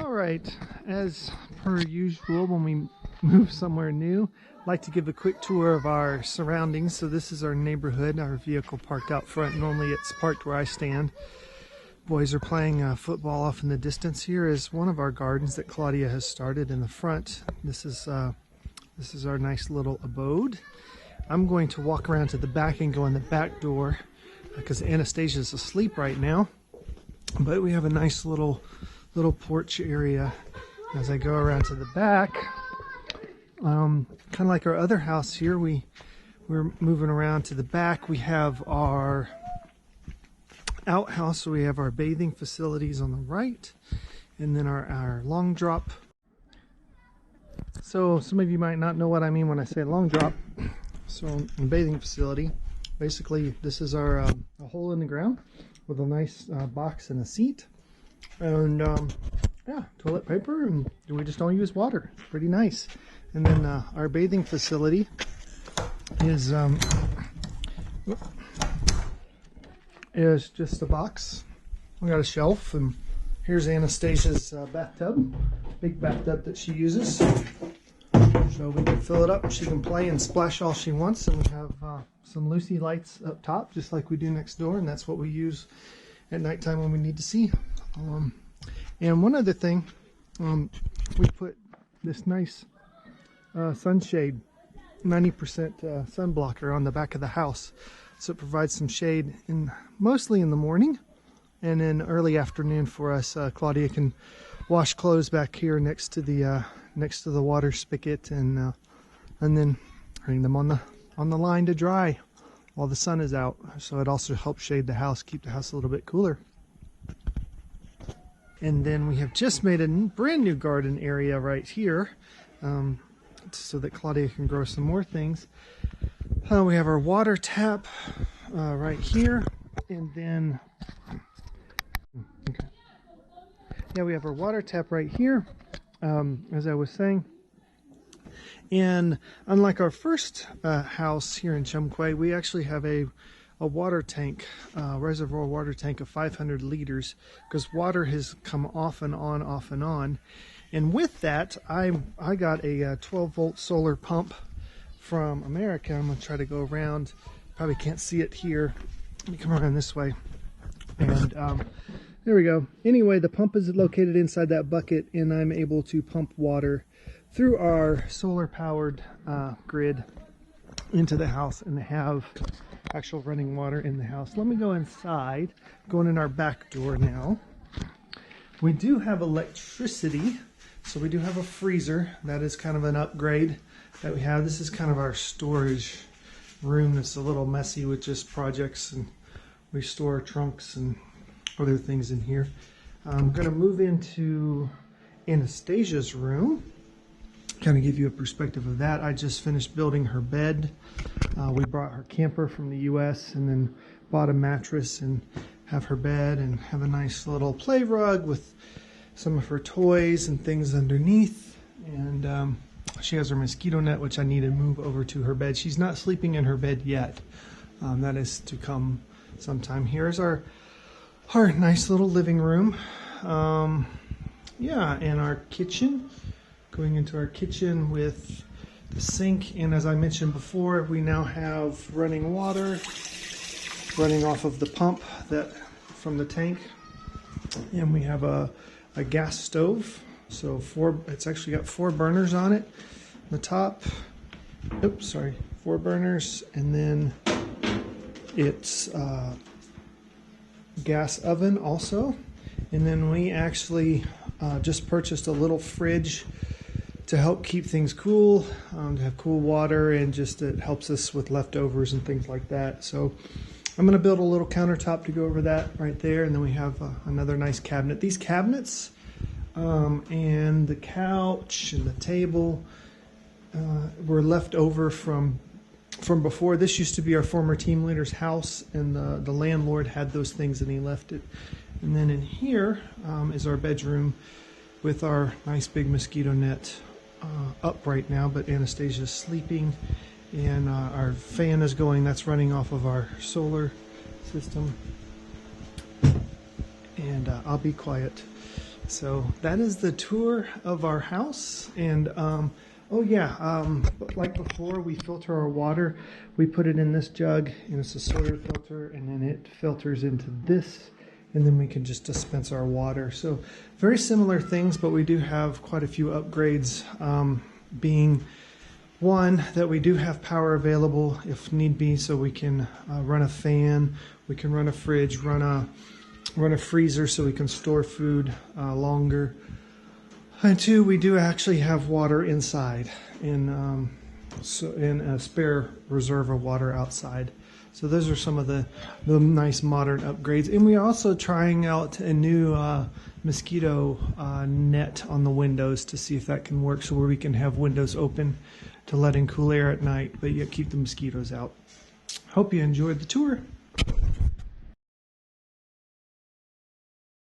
All right, as per usual, when we move somewhere new, I'd like to give a quick tour of our surroundings. So this is our neighborhood, our vehicle parked out front. Normally it's parked where I stand. Boys are playing football off in the distance. Here is one of our gardens that Claudia has started in the front. This is our nice little abode. I'm going to walk around to the back and go in the back door because Anastasia is asleep right now. But we have a nice little porch area. As I go around to the back, kind of like our other house here, we're moving around to the back. We have our outhouse, so we have our bathing facilities on the right, and then our long drop. So some of you might not know what I mean when I say long drop. So in the bathing facility, basically this is our a hole in the ground with a nice box and a seat, and yeah, toilet paper, and we just don't use water. It's pretty nice. And then our bathing facility is just a box. We got a shelf, and here's Anastasia's bathtub, big bathtub that she uses. So we can fill it up. She can play and splash all she wants, and we have some Lucy lights up top, just like we do next door, and that's what we use at nighttime when we need to see. And one other thing, we put this nice sunshade, 90% sun blocker on the back of the house, so it provides some shade mostly in the morning, and then early afternoon for us. Claudia can wash clothes back here next to the water spigot, and then hang them on the line to dry while the sun is out. So it also helps shade the house, keep the house a little bit cooler. And then we have just made a brand new garden area right here, so that Claudia can grow some more things. We have our water tap right here, and then yeah, we have our water tap right here, as I was saying. And unlike our first house here in Tsumkwe, we actually have a water tank, reservoir water tank of 500 liters, because water has come off and on. And with that, I got a 12-volt solar pump from America. I'm going to try to go around. Probably can't see it here. Let me come around this way. And there we go. Anyway, the pump is located inside that bucket, and I'm able to pump water through our solar-powered grid into the house and have actual running water in the house. Let me go inside, going in our back door now. We do have electricity, so we do have a freezer. That is kind of an upgrade that we have. This is kind of our storage room. It's a little messy with just projects, and we store trunks and other things in here. I'm going to move into Anastasia's room, kind of give you a perspective of that. I just finished building her bed. We brought her camper from the US, and then bought a mattress and have her bed, and have a nice little play rug with some of her toys and things underneath. And she has her mosquito net, which I need to move over to her bed. She's not sleeping in her bed yet. That is to come sometime. Here's our nice little living room. Yeah, and our kitchen. Going into our kitchen with the sink, and as I mentioned before, we now have running water running off of the pump from the tank, and we have a gas stove. So it's actually got 4 burners on it. The top, 4 burners, and then it's gas oven also. And then we actually just purchased a little fridge to help keep things cool, to have cool water, and just it helps us with leftovers and things like that. So I'm going to build a little countertop to go over that right there, and then we have another nice cabinet. These cabinets and the couch and the table were left over from before. This used to be our former team leader's house, and the landlord had those things and he left it. And then in here is our bedroom with our nice big mosquito net up right now, but Anastasia's sleeping, and our fan is going. That's running off of our solar system. And I'll be quiet. So that is the tour of our house. And oh yeah, like before, we filter our water. We put it in this jug, and it's a soda filter, and then it filters into this, and then we can just dispense our water. So very similar things, but we do have quite a few upgrades, being one, that we do have power available if need be, so we can run a fan, we can run a fridge, run a freezer so we can store food longer. And two, we do actually have water inside, in a spare reserve of water outside. So those are some of the nice modern upgrades. And we're also trying out a new mosquito net on the windows to see if that can work, so where we can have windows open to let in cool air at night, but yet keep the mosquitoes out. Hope you enjoyed the tour.